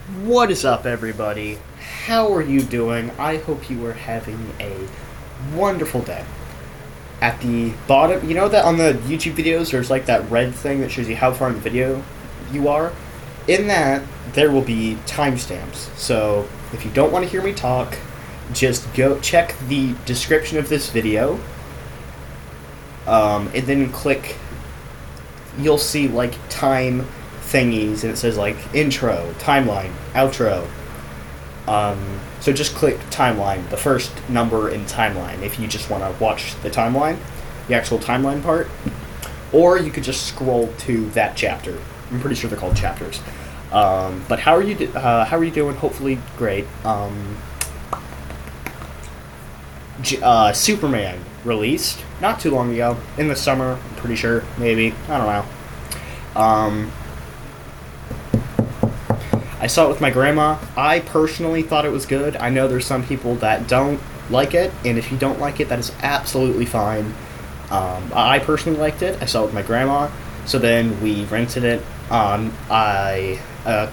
What is up, everybody? How are you doing? I hope you are having a wonderful day. At the bottom, you know that on the YouTube videos, there's like that red thing that shows you how far in the video you are? In that, there will be timestamps. So, if you don't want to hear me talk, just go check the description of this video, and then click, you'll see like time thingies, and it says like intro, timeline, outro. So just click timeline, the first number in timeline, if you just want to watch the timeline, the actual timeline part. Or you could just scroll to that chapter. I'm pretty sure they're called chapters. But how are you doing? Hopefully great. Superman released not too long ago, in the summer, I'm pretty sure, maybe, I don't know. I saw it with my grandma. I personally thought it was good. I know there's some people that don't like it, and if you don't like it, that is absolutely fine. I personally liked it. I saw it with my grandma, so then we rented it. A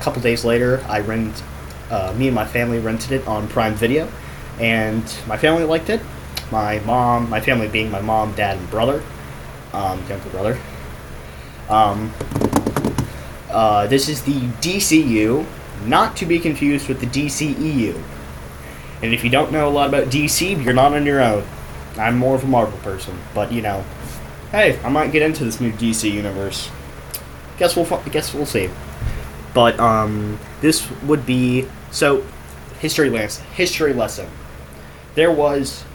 couple days later, me and my family rented it on Prime Video, and my family liked it. My family being my mom, dad, and brother, younger brother. This is the DCU, not to be confused with the DCEU. And if you don't know a lot about DC, you're not on your own. I'm more of a Marvel person, but you know, hey, I might get into this new DC universe. Guess we'll see. But this would be history lesson. There was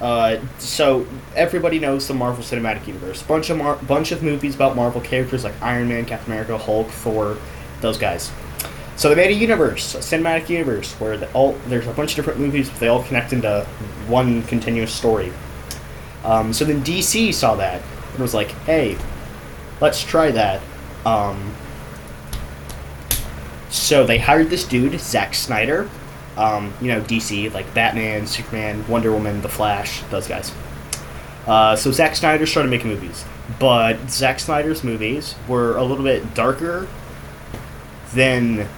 so everybody knows the Marvel Cinematic Universe. Bunch of movies about Marvel characters like Iron Man, Captain America, Hulk, Thor, those guys. So they made a universe, a cinematic universe, where there's a bunch of different movies, but they all connect into one continuous story. So then DC saw that and was like, hey, let's try that. So they hired this dude, Zack Snyder. DC, like Batman, Superman, Wonder Woman, The Flash, those guys. So Zack Snyder started making movies. But Zack Snyder's movies were a little bit darker than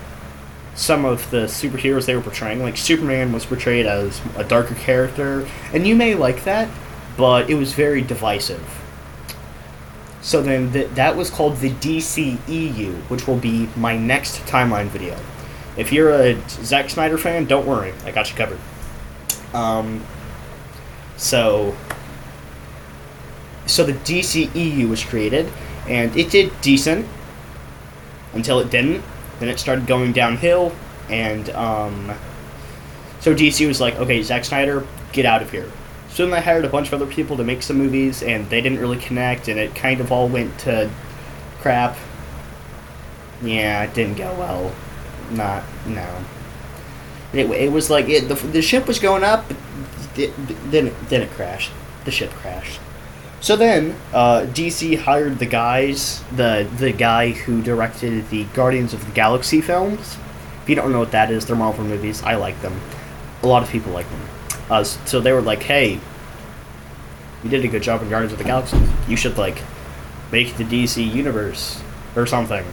some of the superheroes they were portraying. Like, Superman was portrayed as a darker character, and you may like that, but it was very divisive. So then that was called the DCEU, which will be my next timeline video. If you're a Zack Snyder fan, don't worry, I got you covered. So the DCEU was created, and it did decent until it didn't. Then it started going downhill, and so DC was like, okay, Zack Snyder, get out of here. So then they hired a bunch of other people to make some movies, and they didn't really connect, and it kind of all went to crap. Yeah, it didn't go well. No. It was like the ship was going up, but then it crashed. The ship crashed. So then DC hired the guy who directed the Guardians of the Galaxy films. If you don't know what that is, they're Marvel movies. I like them. A lot of people like them. So they were like, hey, you did a good job in Guardians of the Galaxy. You should like make the DC universe or something.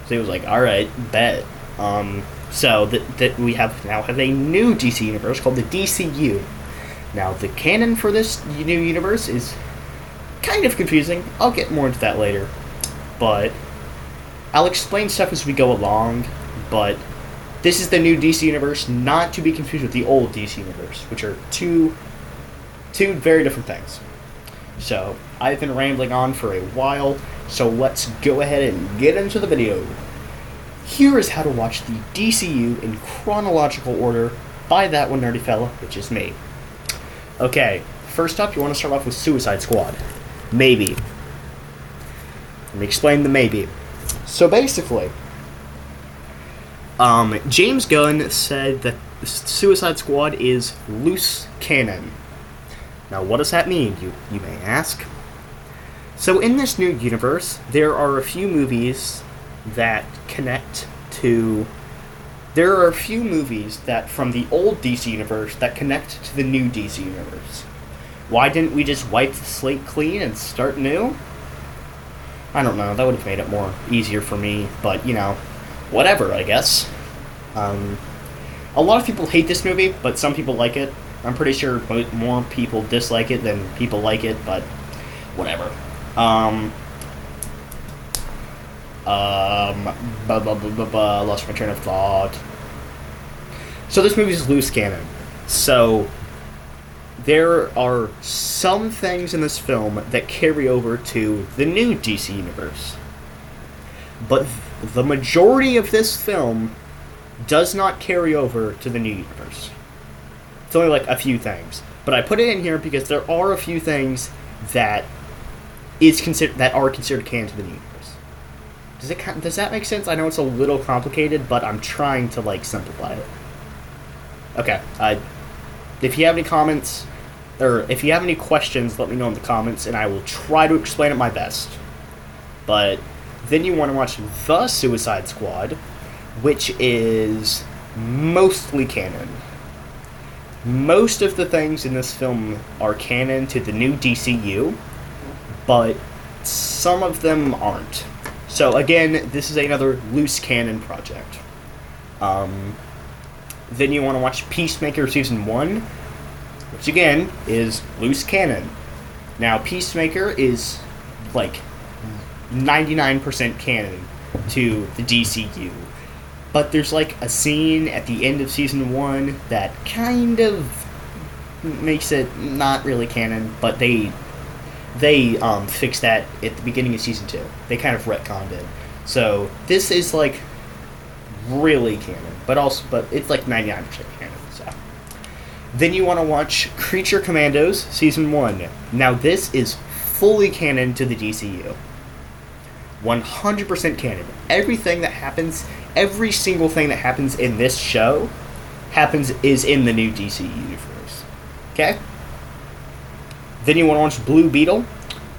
So he was like, all right, bet. So that we have a new DC universe called the DCU. Now, the canon for this new universe is kind of confusing. I'll get more into that later. But I'll explain stuff as we go along. But this is the new DC universe, not to be confused with the old DC universe, which are two very different things. So, I've been rambling on for a while, so let's go ahead and get into the video. Here is how to watch the DCU in chronological order by that one nerdy fella, which is me. Okay, first up, you want to start off with Suicide Squad. Maybe. Let me explain the maybe. So basically, James Gunn said that Suicide Squad is loose canon. Now, what does that mean, you may ask? So in this new universe, there are a few movies that connect to... There are a few movies that from the old DC universe that connect to the new DC universe. Why didn't we just wipe the slate clean and start new? I don't know, that would have made it more easier for me, but, you know, whatever, I guess. A lot of people hate this movie, but some people like it. I'm pretty sure more people dislike it than people like it, but whatever. Lost my train of thought. So this movie is loose canon. So there are some things in this film that carry over to the new DC universe. But the majority of this film does not carry over to the new universe. It's only like a few things. But I put it in here because there are a few things that are considered canon to the new universe. Does that make sense? I know it's a little complicated, but I'm trying to like simplify it. Okay. If you have any comments, or if you have any questions, let me know in the comments, and I will try to explain it my best. But then you want to watch The Suicide Squad, which is mostly canon. Most of the things in this film are canon to the new DCU, but some of them aren't. So again, this is another loose canon project. Then you want to watch Peacemaker Season 1, which again is loose canon. Now, Peacemaker is like 99% canon to the DCU. But there's like a scene at the end of Season 1 that kind of makes it not really canon, but they fixed that at the beginning of Season 2. They kind of retconned it. So this is like really canon, but it's like 99% canon. So then you want to watch Creature Commandos Season 1. Now this is fully canon to the DCU. 100% canon. Every single thing that happens in this show is in the new DC universe. Okay? Then you want to watch Blue Beetle,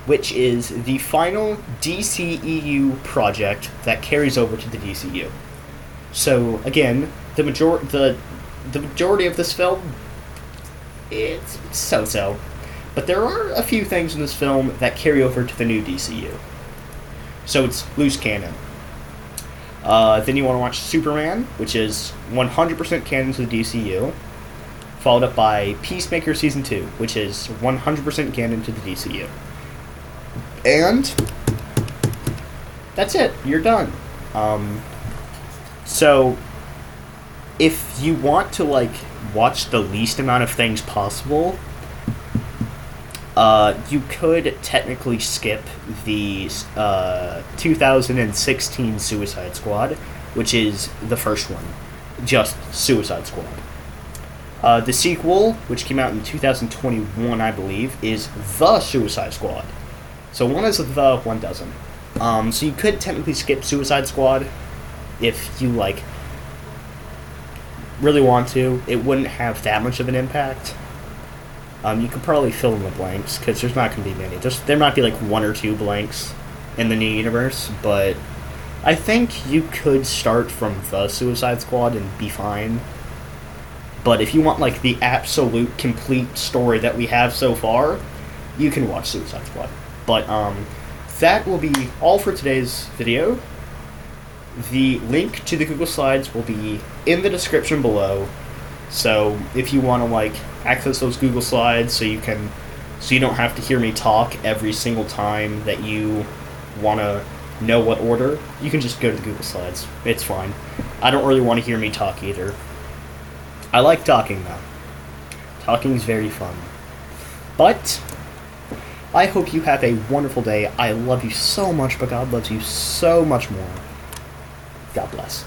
which is the final DCEU project that carries over to the DCU. So again, the majority of this film, it's so-so. But there are a few things in this film that carry over to the new DCU. So it's loose canon. Then you want to watch Superman, which is 100% canon to the DCU. Followed up by Peacemaker Season 2, which is 100% canon to the DCU. And that's it. You're done. So if you want to like watch the least amount of things possible, you could technically skip the 2016 Suicide Squad, which is the first one, just Suicide Squad. The sequel, which came out in 2021, I believe, is The Suicide Squad. So one is the, one doesn't. So you could technically skip Suicide Squad if you like really want to. It wouldn't have that much of an impact. You could probably fill in the blanks, because there's not going to be many. There might be like one or two blanks in the new universe, but I think you could start from The Suicide Squad and be fine. But if you want like the absolute complete story that we have so far, you can watch Suicide Squad. But that will be all for today's video. The link to the Google Slides will be in the description below. So if you want to like access those Google Slides so you don't have to hear me talk every single time that you want to know what order, you can just go to the Google Slides. It's fine. I don't really want to hear me talk either. I like talking though. Talking is very fun. But I hope you have a wonderful day. I love you so much, but God loves you so much more. God bless.